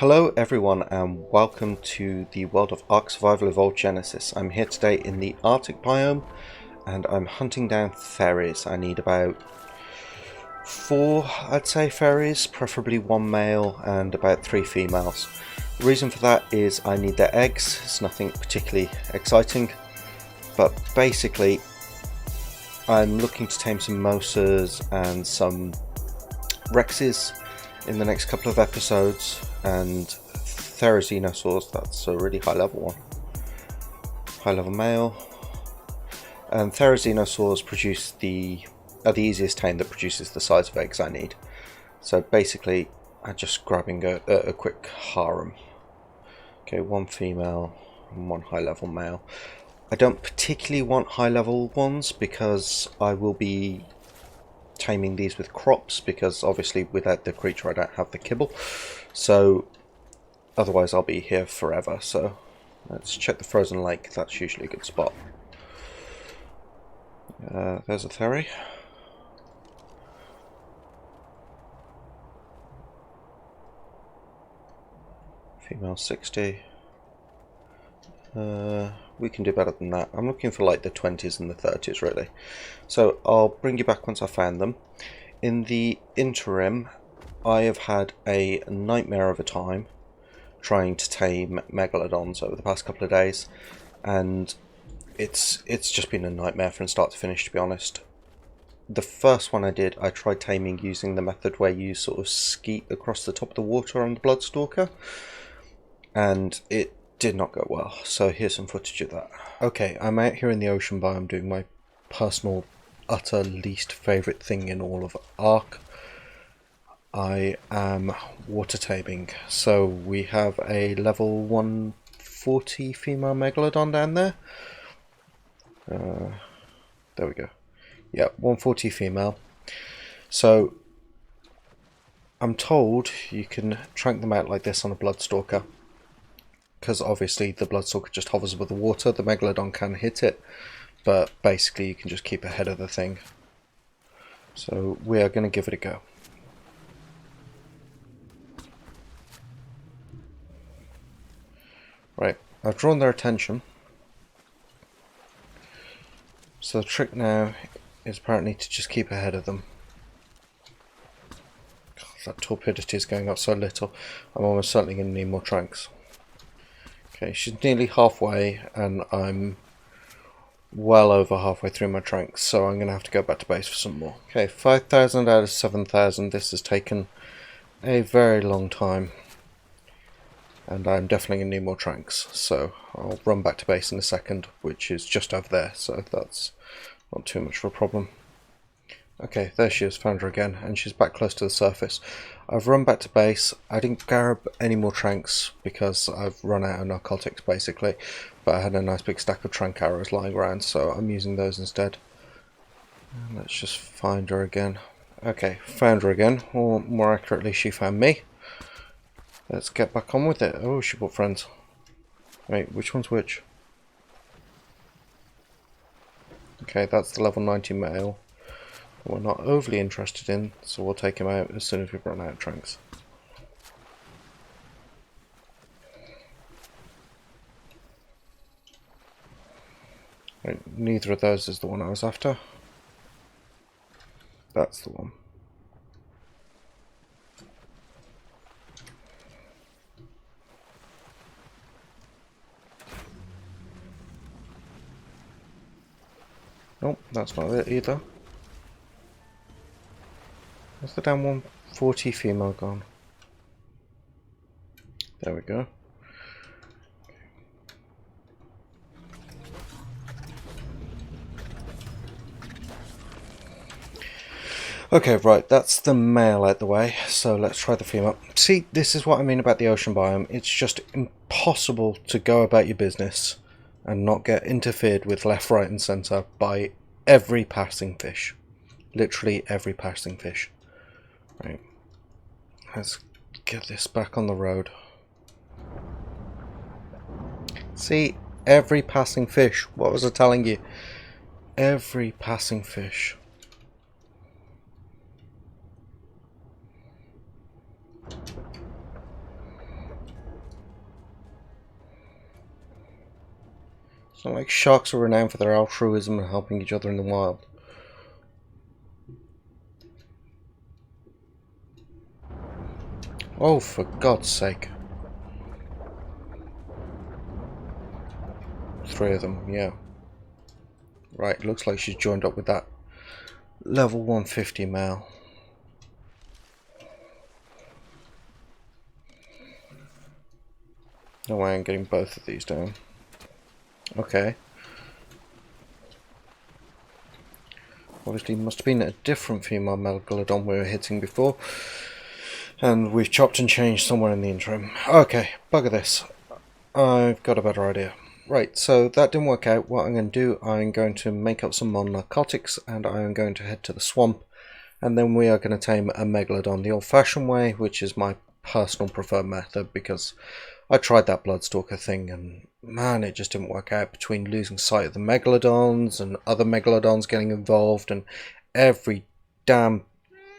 Hello everyone and welcome to the world of Ark Survival Evolved Genesis. I'm here today in the Arctic biome and I'm hunting down Theris. I need about 4, I'd say, Theris, preferably 1 male and about 3 females. The reason for that is I need their eggs. It's nothing particularly exciting, but basically I'm looking to tame some Mosas and some Rexes in the next couple of episodes, and Therizinosaurs, that's a really high level one. High level male. And Therizinosaurs are the easiest tame that produces the size of eggs I need. So basically I'm just grabbing a quick harem. Okay, 1 female and 1 high level male. I don't particularly want high level ones because I will be taming these with crops, because obviously without the creature I don't have the kibble, so otherwise I'll be here forever. So let's check the frozen lake. That's usually a good spot. There's a Theri. Female 60. We can do better than that. I'm looking for like the 20s and the 30s really. So I'll bring you back once I found them. In the interim, I have had a nightmare of a time trying to tame Megalodons over the past couple of days, and it's just been a nightmare from start to finish, to be honest. The first one I did, I tried taming using the method where you sort of skeet across the top of the water on the Bloodstalker, and it did not go well. So here's some footage of that. Okay, I'm out here in the ocean biome doing my personal, utter least favourite thing in all of Ark. I am water taming. So we have a level 140 female Megalodon down there. There we go. Yeah, 140 female. So I'm told you can trank them out like this on a Bloodstalker, because obviously the Bloodstalker just hovers above the water. The Megalodon can hit it, but basically you can just keep ahead of the thing. So we are going to give it a go. Right, I've drawn their attention. So the trick now is apparently to just keep ahead of them. God, that torpidity is going up so little. I'm almost certainly going to need more tranks. Okay, she's nearly halfway, and I'm well over halfway through my tranks, so I'm going to have to go back to base for some more. Okay, 5,000 out of 7,000. This has taken a very long time, and I'm definitely going to need more tranks, so I'll run back to base in a second, which is just over there, so that's not too much of a problem. Okay, there she is, found her again, and she's back close to the surface. I've run back to base. I didn't grab any more tranks because I've run out of narcotics basically, but I had a nice big stack of trank arrows lying around, so I'm using those instead. And let's just find her again. Okay, found her again, or more accurately, she found me. Let's get back on with it. Oh, she brought friends. Wait, which one's which? Okay, that's the level 90 male. We're not overly interested in, so we'll take him out as soon as we've run out of tranks. Right, neither of those is the one I was after. That's the one. Nope, that's not it either. Where's the damn 140 female gone? There we go. Okay, right, that's the male out the way, so let's try the female. See, this is what I mean about the ocean biome. It's just impossible to go about your business and not get interfered with left, right and centre by every passing fish. Literally every passing fish. Right, let's get this back on the road. See, every passing fish. What was I telling you? Every passing fish. It's not like sharks are renowned for their altruism and helping each other in the wild. Oh, for God's sake. 3 of them, yeah. Right, looks like she's joined up with that level 150 male. No way I'm getting both of these down. Okay. Obviously must have been a different female Megalodon we were hitting before. And we've chopped and changed somewhere in the interim. Okay, bugger this. I've got a better idea. Right, so that didn't work out. What I'm going to do, I'm going to make up some more narcotics and I'm going to head to the swamp. And then we are going to tame a Megalodon the old-fashioned way, which is my personal preferred method because I tried that Bloodstalker thing and man, it just didn't work out between losing sight of the Megalodons and other Megalodons getting involved and every damn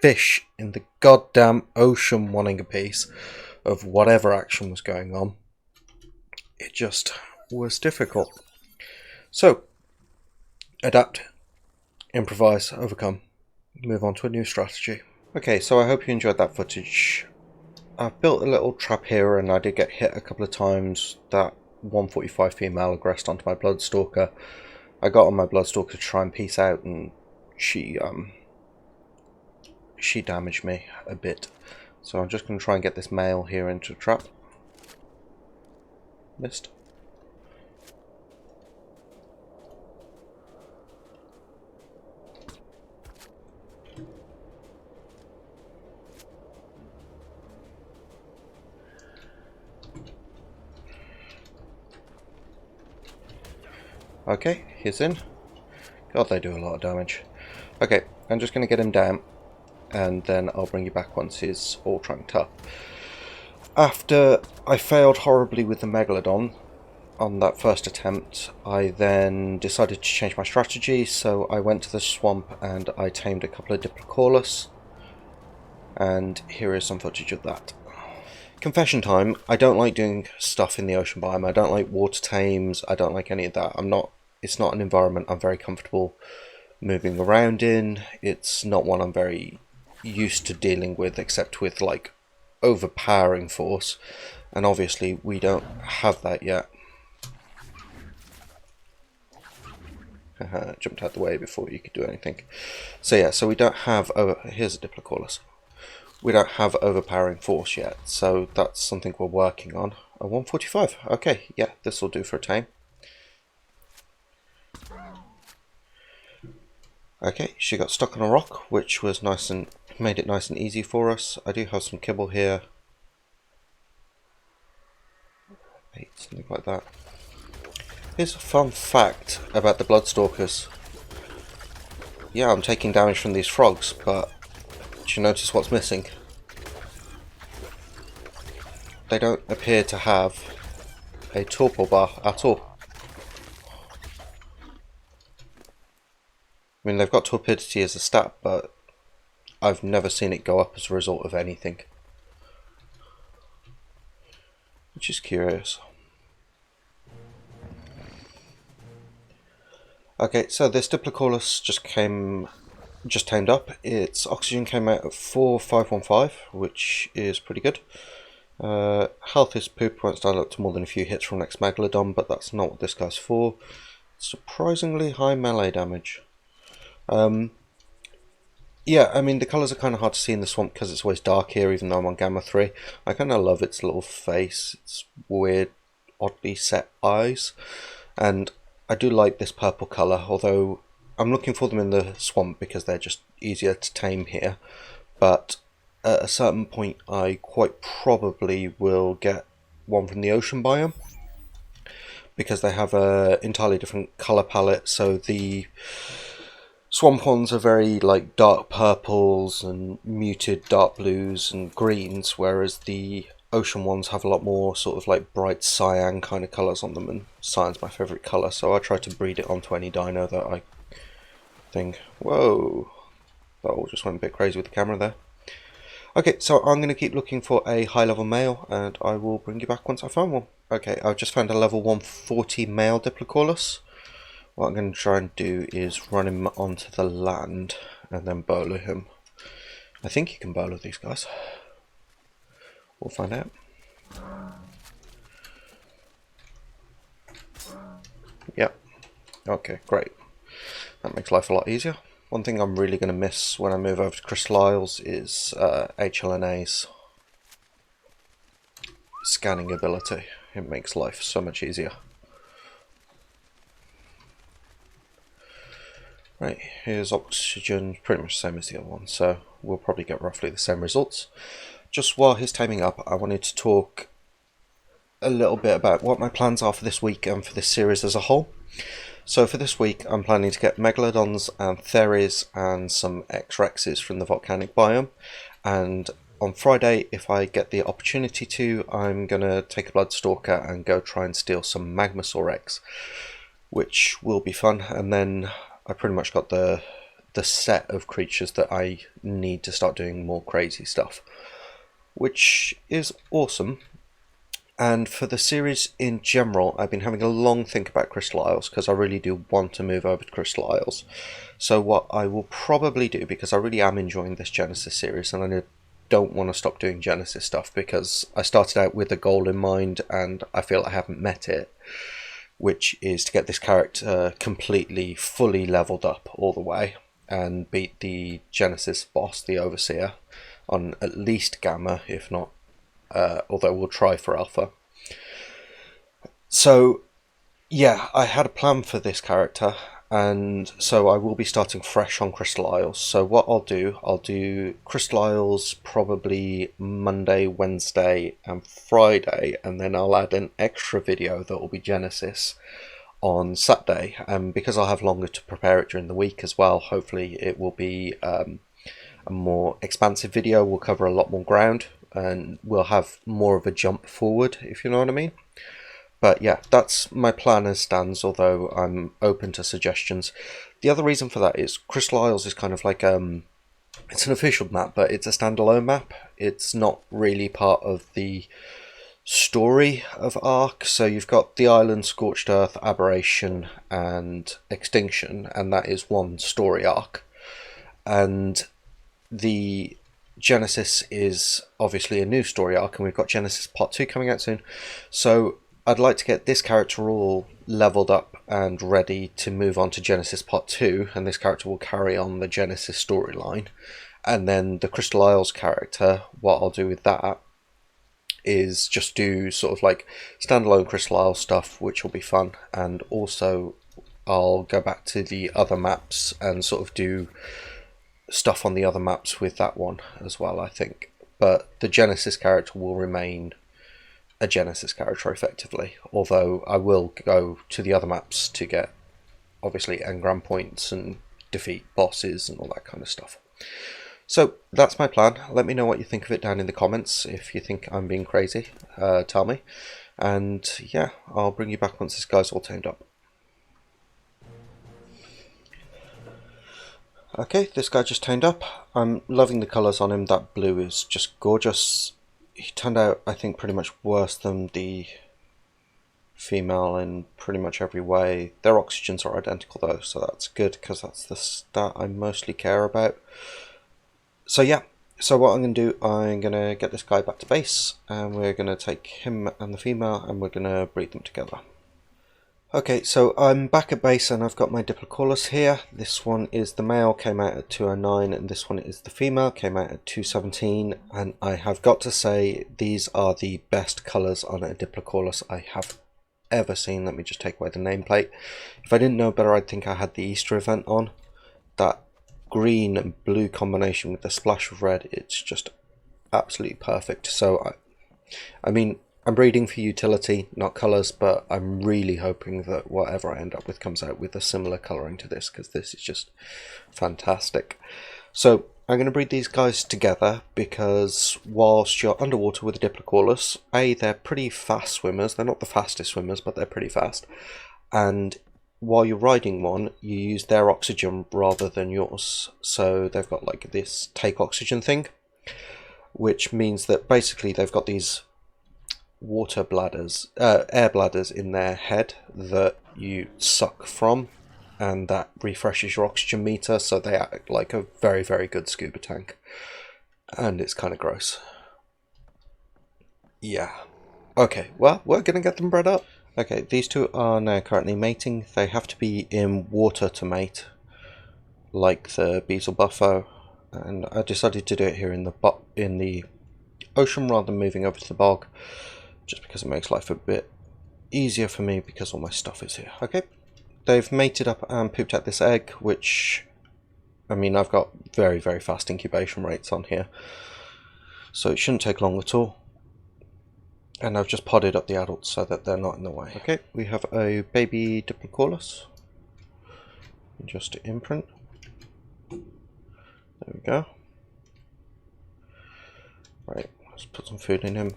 fish in the goddamn ocean wanting a piece of whatever action was going on. It just was difficult. So, adapt, improvise, overcome, move on to a new strategy. Okay, so I hope you enjoyed that footage. I've built a little trap here and I did get hit a couple of times. That 145 female aggressed onto my Bloodstalker. I got on my Bloodstalker to try and peace out and she damaged me a bit. So I'm just going to try and get this male here into a trap. Missed. Okay, he's in. God, they do a lot of damage. Okay, I'm just going to get him down, and then I'll bring you back once he's all trunked up. After I failed horribly with the Megalodon on that first attempt, I then decided to change my strategy, so I went to the swamp and I tamed a couple of Diplodocus, and here is some footage of that. Confession time, I don't like doing stuff in the ocean biome. I don't like water tames, I don't like any of that. It's not an environment I'm very comfortable moving around in. It's not one I'm very used to dealing with, except with like overpowering force. And obviously we don't have that yet. Jumped out the way before you could do anything. So yeah, so we don't have, here's a Diplodocus. We don't have overpowering force yet, so that's something we're working on. A 145, okay, yeah, this will do for a tame. Okay, she got stuck on a rock, which was nice and made it nice and easy for us. I do have some kibble here. 8, something like that. Here's a fun fact about the Bloodstalkers. Yeah, I'm taking damage from these frogs, but do you notice what's missing? They don't appear to have a torpor bar at all. I mean, they've got torpidity as a stat, but I've never seen it go up as a result of anything. Which is curious. Okay, so this Diplodocus just tamed up. Its oxygen came out at 4515, which is pretty good. Health is poop, won't stand up to more than a few hits from next Megalodon, but that's not what this guy's for. Surprisingly high melee damage. Yeah, I mean the colours are kind of hard to see in the swamp because it's always dark here, even though I'm on Gamma 3. I kind of love its little face, its weird, oddly set eyes, and I do like this purple colour, although I'm looking for them in the swamp because they're just easier to tame here. But at a certain point I quite probably will get one from the ocean biome because they have a entirely different colour palette. So the swamp ones are very like dark purples and muted dark blues and greens, whereas the ocean ones have a lot more sort of like bright cyan kind of colours on them, and cyan's my favourite colour, so I try to breed it onto any dino that I think. Whoa, that all just went a bit crazy with the camera there. Okay, so I'm going to keep looking for a high level male, and I will bring you back once I find one. Okay, I've just found a level 140 male Diplocaulus. What I'm going to try and do is run him onto the land and then bowler him. I think you can bowler these guys. We'll find out. Yep. Okay, great. That makes life a lot easier. One thing I'm really going to miss when I move over to Crystal Isles is HLNA's scanning ability. It makes life so much easier. Right, here's oxygen, pretty much the same as the other one, so we'll probably get roughly the same results. Just while he's taming up, I wanted to talk a little bit about what my plans are for this week and for this series as a whole. So for this week, I'm planning to get Megalodons and Theris and some X-Rexes from the volcanic biome. And on Friday, if I get the opportunity to, I'm going to take a Bloodstalker and go try and steal some Magmasaur X, which will be fun. And then I pretty much got the set of creatures that I need to start doing more crazy stuff, which is awesome. And for the series in general, I've been having a long think about Crystal Isles because I really do want to move over to Crystal Isles. So what I will probably do, because I really am enjoying this Genesis series and I don't want to stop doing Genesis stuff because I started out with a goal in mind and I feel I haven't met it, which is to get this character completely, fully leveled up all the way and beat the Genesis boss, the Overseer, on at least Gamma, if not although we'll try for Alpha. So yeah, I had a plan for this character, and so I will be starting fresh on Crystal Isles. So what I'll do Crystal Isles probably Monday, Wednesday and Friday, and then I'll add an extra video that will be Genesis on Saturday, and because I'll have longer to prepare it during the week as well, hopefully it will be a more expansive video. We'll cover a lot more ground and we'll have more of a jump forward, if you know what I mean. But yeah, that's my plan as stands, although I'm open to suggestions. The other reason for that is Crystal Isles is kind of like it's an official map, but it's a standalone map. It's not really part of the story of Ark. So you've got the island, Scorched Earth, Aberration and Extinction, and that is one story arc. And the Genesis is obviously a new story arc, and we've got Genesis Part 2 coming out soon. So I'd like to get this character all leveled up and ready to move on to Genesis Part 2, and this character will carry on the Genesis storyline. And then the Crystal Isles character, what I'll do with that is just do sort of like standalone Crystal Isles stuff, which will be fun, and also I'll go back to the other maps and sort of do stuff on the other maps with that one as well, I think. But the Genesis character will remain a Genesis character effectively, although I will go to the other maps to get obviously engram points and defeat bosses and all that kind of stuff. So that's my plan. Let me know what you think of it down in the comments. If you think I'm being crazy, tell me. And yeah, I'll bring you back once this guy's all tamed up. Okay, this guy just tamed up. I'm loving the colours on him. That blue is just gorgeous. He turned out, I think, pretty much worse than the female in pretty much every way. Their oxygens are identical though, so that's good because that's the stat I mostly care about. So yeah, so what I'm going to do, I'm going to get this guy back to base and we're going to take him and the female and we're going to breed them together. Okay, so I'm back at base and I've got my Diplocaulus here. This one is the male, came out at 209, and this one is the female, came out at 217. And I have got to say, these are the best colours on a Diplocaulus I have ever seen. Let me just take away the nameplate. If I didn't know better, I'd think I had the Easter event on. That green and blue combination with the splash of red, it's just absolutely perfect. So, I mean, I'm breeding for utility, not colours, but I'm really hoping that whatever I end up with comes out with a similar colouring to this, because this is just fantastic. So I'm going to breed these guys together because whilst you're underwater with a Diplocaulus, they're pretty fast swimmers. They're not the fastest swimmers, but they're pretty fast. And while you're riding one, you use their oxygen rather than yours. So they've got like this take oxygen thing. which means that basically they've got these water bladders, air bladders in their head that you suck from, and that refreshes your oxygen meter, so they act like a very, very good scuba tank. And it's kind of gross. Yeah. Okay, well, we're going to get them bred up. Okay, these two are now currently mating. They have to be in water to mate, like the beetle buffo, and I decided to do it here in the ocean rather than moving over to the bog, just because it makes life a bit easier for me because all my stuff is here. Okay, they've mated up and pooped out this egg, which, I mean, I've got very, very fast incubation rates on here, so it shouldn't take long at all. And I've just podded up the adults so that they're not in the way. Okay, we have a baby Diplocaulus. Just to imprint. There we go. Right, let's put some food in him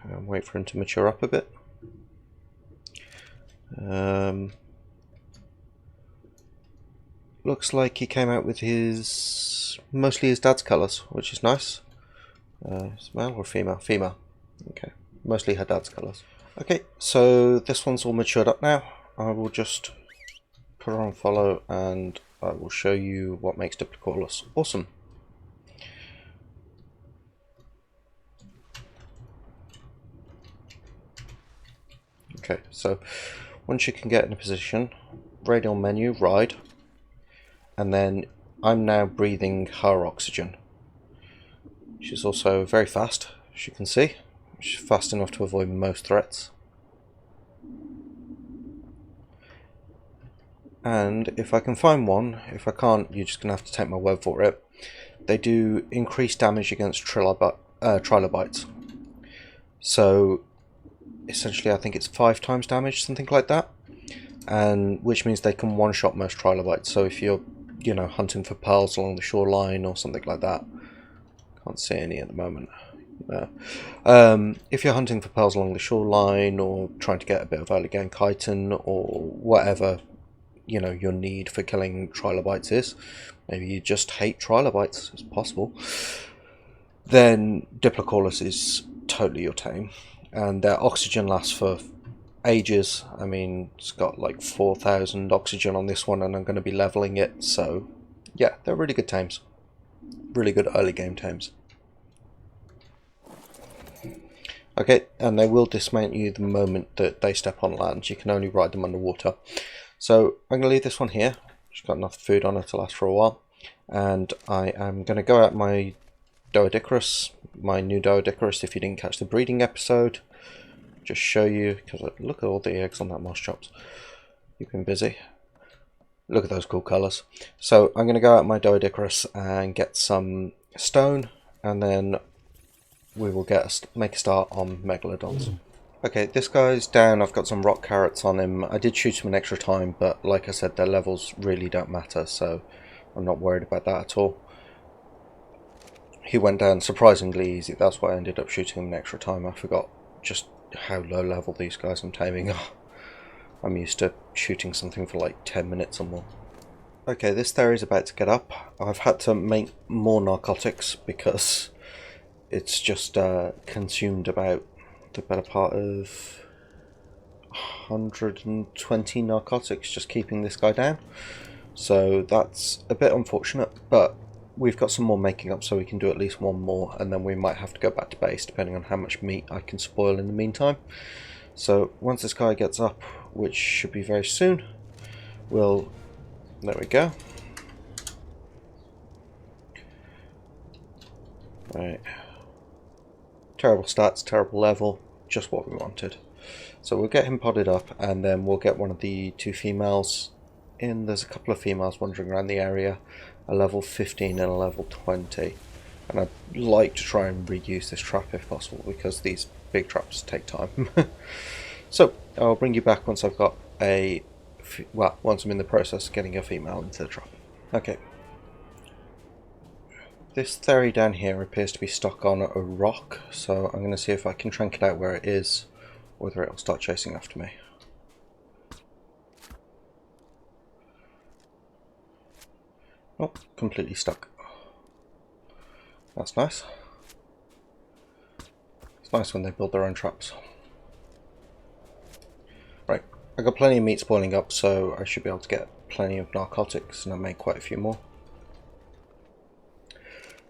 and wait for him to mature up a bit. Looks like he came out with mostly his dad's colours, which is nice. Is it male or female? Female. Okay. Mostly her dad's colours. Okay, so this one's all matured up now. I will just put her on follow and I will show you what makes Diplocaulus awesome. Okay, so once you can get in a position, radial menu, ride, and then I'm now breathing her oxygen. She's also very fast, as you can see. She's fast enough to avoid most threats. And if I can find one, if I can't, you're just going to have to take my word for it. They do increased damage against trilobites. So essentially I think it's 5 times damage, something like that. And which means they can one-shot most trilobites. So if you're, you know, hunting for pearls along the shoreline or something like that. Can't see any at the moment. If you're hunting for pearls along the shoreline or trying to get a bit of early game chitin or whatever, you know, your need for killing trilobites is, maybe you just hate trilobites, it's possible, then Diplocaulus is totally your tame. And their oxygen lasts for ages. I mean, it's got like 4,000 oxygen on this one and I'm going to be leveling it, so yeah, they're really good tames. Really good early game tames. Okay, and they will dismount you the moment that they step on land. You can only ride them underwater. So I'm going to leave this one here. She's got enough food on her to last for a while. And I am going to go out my Doedicarus, my new Doedicarus, if you didn't catch the breeding episode. Just show you, because look at all the eggs on that moss chops. You've been busy. Look at those cool colours. So I'm going to go out my Doedicarus and get some stone, and then we will make a start on Megalodons. Okay, this guy's down. I've got some rock carrots on him. I did shoot him an extra time, but like I said, their levels really don't matter, so I'm not worried about that at all. He went down surprisingly easy. That's why I ended up shooting him an extra time. I forgot just how low level these guys I'm taming are. I'm used to shooting something for like 10 minutes or more. Okay, this Theri's about to get up. I've had to make more narcotics because it's just consumed about the better part of 120 narcotics just keeping this guy down. So that's a bit unfortunate, but we've got some more making up, so we can do at least one more, and then we might have to go back to base depending on how much meat I can spoil in the meantime. So once this guy gets up, which should be very soon, there we go. Right. Terrible stats, terrible level, just what we wanted. So we'll get him podded up, and then we'll get one of the 2 females in. There's a couple of females wandering around the area, a level 15 and a level 20. And I'd like to try and reuse this trap if possible, because these big traps take time. So I'll bring you back once I've got once I'm in the process of getting a female into the trap. Okay. This Theri down here appears to be stuck on a rock, so I'm going to see if I can trank it out where it is, whether it will start chasing after me. Oh, completely stuck. That's nice. It's nice when they build their own traps. Right, I got plenty of meat spoiling up, so I should be able to get plenty of narcotics, and I made quite a few more.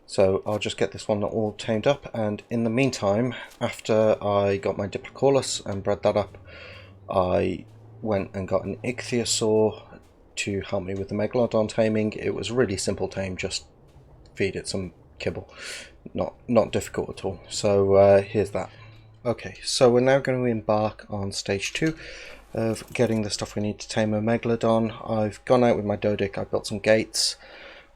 So I'll just get this one all tamed up, and in the meantime, after I got my Diplocaulus and bred that up, I went and got an Ichthyosaur to help me with the Megalodon taming. It was a really simple tame, just feed it some kibble. Not difficult at all. So here's that. Okay, so we're now going to embark on stage 2 of getting the stuff we need to tame a Megalodon. I've gone out with my Dodic, I've built some gates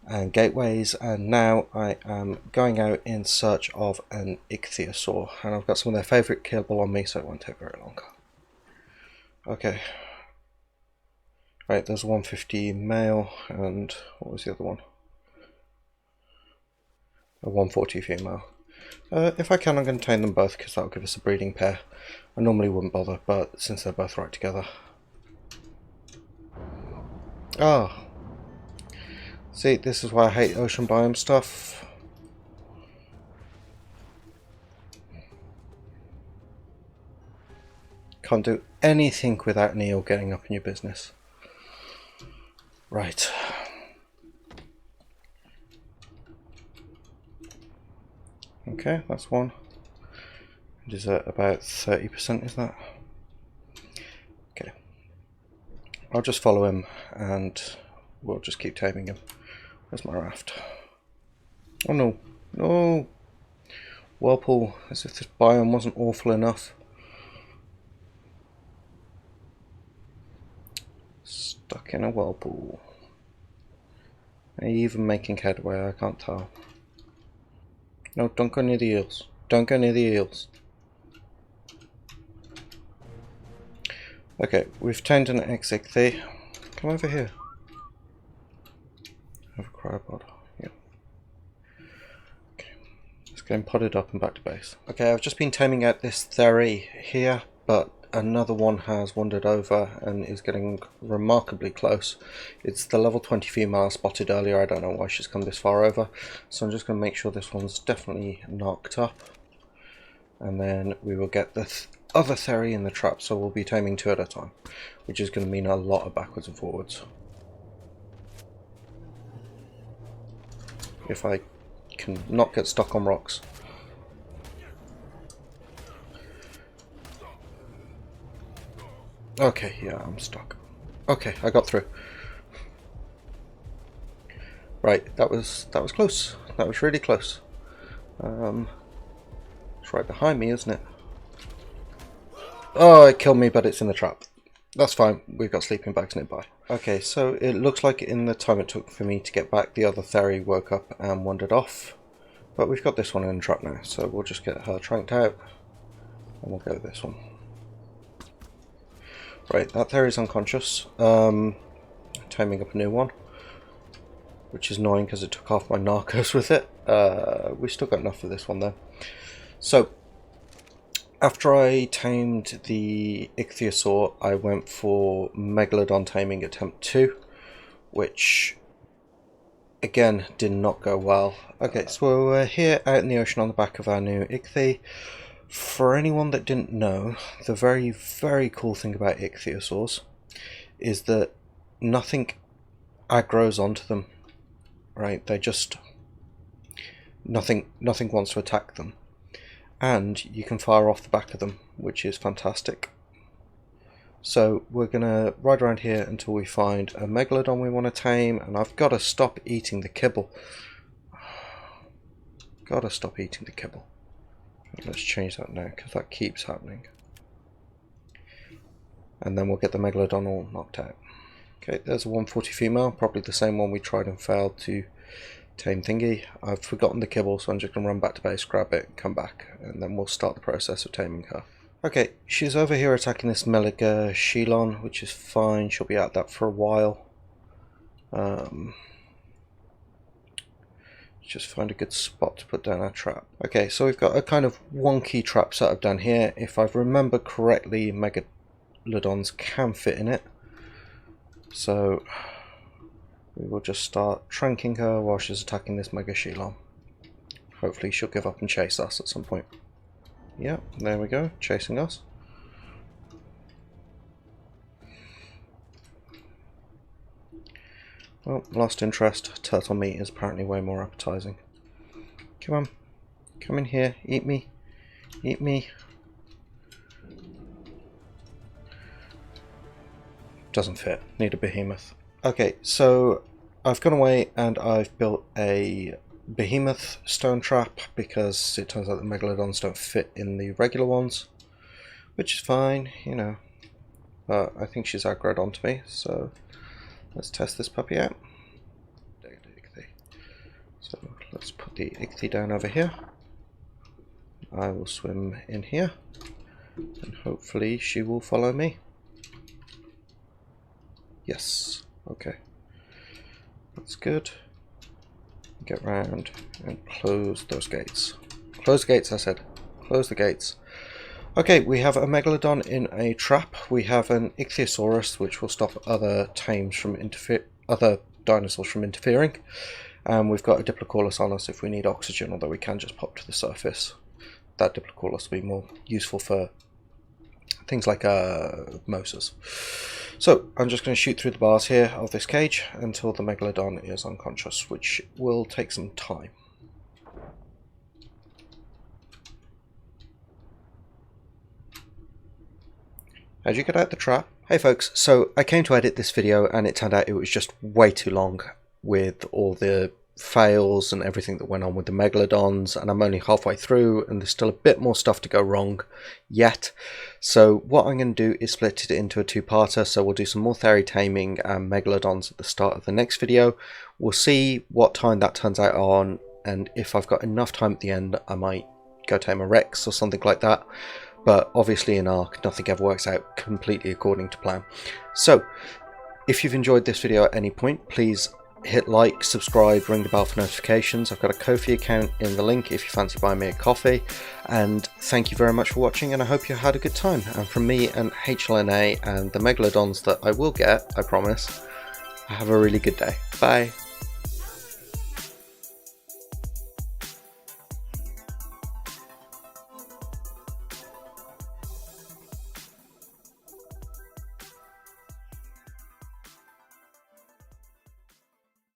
and gateways, and now I am going out in search of an Ichthyosaur, and I've got some of their favourite kibble on me, so it won't take very long. Okay. Right, there's a 150 male, and what was the other one? A 140 female. If I can, I'm going to tame them both, because that'll give us a breeding pair. I normally wouldn't bother, but since they're both right together. Ah. See, this is why I hate ocean biome stuff. Can't do anything without an eel getting up in your business. Right. Okay, that's one. It is at about 30%, is that? Okay. I'll just follow him and we'll just keep taming him. Where's my raft? Oh no, no! Whirlpool, as if this biome wasn't awful enough. Stuck in a whirlpool. Are you even making headway? I can't tell. No, don't go near the eels. Don't go near the eels. Okay, we've tamed an X-Ichthy. Come over here. Have a cryopod. Yep. Okay. Let's get him potted up and back to base. Okay, I've just been taming out this Theri here, but another one has wandered over and is getting remarkably close. It's the level 20 female spotted earlier. I don't know why she's come this far over, so I'm just going to make sure this one's definitely knocked up, and then we will get the other Theri in the trap. So we'll be taming 2 at a time, which is going to mean a lot of backwards and forwards. If I can not get stuck on rocks. Okay, yeah, I'm stuck. Okay, I got through. Right, that was close. That was really close. It's right behind me, isn't it? Oh, it killed me, but it's in the trap. That's fine. We've got sleeping bags nearby. Okay, so it looks like in the time it took for me to get back, the other Theri woke up and wandered off. But we've got this one in the trap now, so we'll just get her tranked out, and we'll go with this one. Right, that Theri's unconscious. Taming up a new one, which is annoying because it took off my narcos with it. We still got enough for this one though. So, after I tamed the Ichthyosaur, I went for Megalodon taming attempt 2, which again did not go well. Okay, so we're here out in the ocean on the back of our new Ichthy. For anyone that didn't know, the very, very cool thing about Ichthyosaurs is that nothing aggroes onto them, right? They just, nothing wants to attack them. And you can fire off the back of them, which is fantastic. So we're going to ride around here until we find a Megalodon we want to tame, and I've got to stop eating the kibble. Gotta stop eating the kibble. Let's change that now, because that keeps happening. And then we'll get the Megalodon all knocked out. Okay, there's a 140 female, probably the same one we tried and failed to tame thingy. I've forgotten the kibble, so I'm just going to run back to base, grab it, come back, and then we'll start the process of taming her. Okay, she's over here attacking this Megalodon, which is fine. She'll be at that for a while. Just find a good spot to put down our trap. Okay, so we've got a kind of wonky trap set up down here. If I remember correctly, Megalodons can fit in it. So we will just start tranking her while she's attacking this Megalodon. Hopefully she'll give up and chase us at some point. Yeah, there we go, chasing us. Well, lost interest. Turtle meat is apparently way more appetizing. Come on. Come in here. Eat me. Eat me. Doesn't fit. Need a behemoth. Okay, so I've gone away and I've built a behemoth stone trap because it turns out the Megalodons don't fit in the regular ones, which is fine, you know. But I think she's aggroed onto me, so let's test this puppy out. So let's put the ichthy down over here. I will swim in here and hopefully she will follow me. Yes, okay. That's good. Get round and close those gates. Close the gates, I said. Close the gates. Okay, we have a Megalodon in a trap. We have an Ichthyosaurus, which will stop other other dinosaurs from interfering. And we've got a Diplocaulus on us if we need oxygen, although we can just pop to the surface. That Diplocaulus will be more useful for things like mosas. So I'm just going to shoot through the bars here of this cage until the Megalodon is unconscious, which will take some time. How'd you get out the trap? Hey folks, so I came to edit this video and it turned out it was just way too long with all the fails and everything that went on with the Megalodons, and I'm only halfway through and there's still a bit more stuff to go wrong yet. So what I'm going to do is split it into a two-parter. So we'll do some more Theri taming and Megalodons at the start of the next video. We'll see what time that turns out on, and if I've got enough time at the end I might go tame a Rex or something like that. But obviously in Ark nothing ever works out completely according to plan. So if you've enjoyed this video at any point, please hit like, subscribe, ring the bell for notifications. I've got a Ko-fi account in the link if you fancy buying me a coffee. And thank you very much for watching, and I hope you had a good time. And from me and HLNA and the Megalodons that I will get, I promise, have a really good day. Bye.